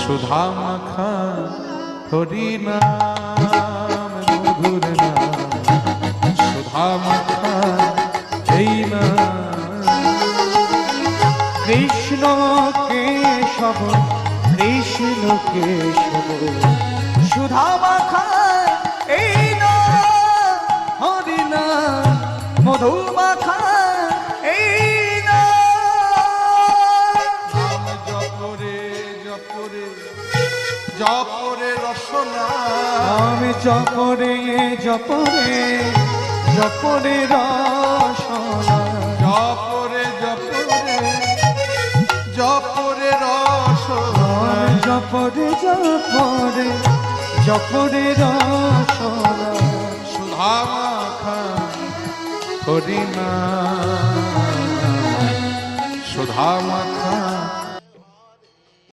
সুধা মাখা হরি নাম মধুর নাম সুধা মাখা এই নাম কৃষ্ণ কেশব কৃষ্ণ কেশব সুধা মাখা এই নাম হরি নাম মধু মাখা এই নাম জপরে জপরে জপরে রসনা আমি জপরে জপরে জপরে রসনা জপরে জপরে জপরে রসনা জপরে জপরে জপরে রসনা সুধা মাখা হরি নাম সুধা মাখা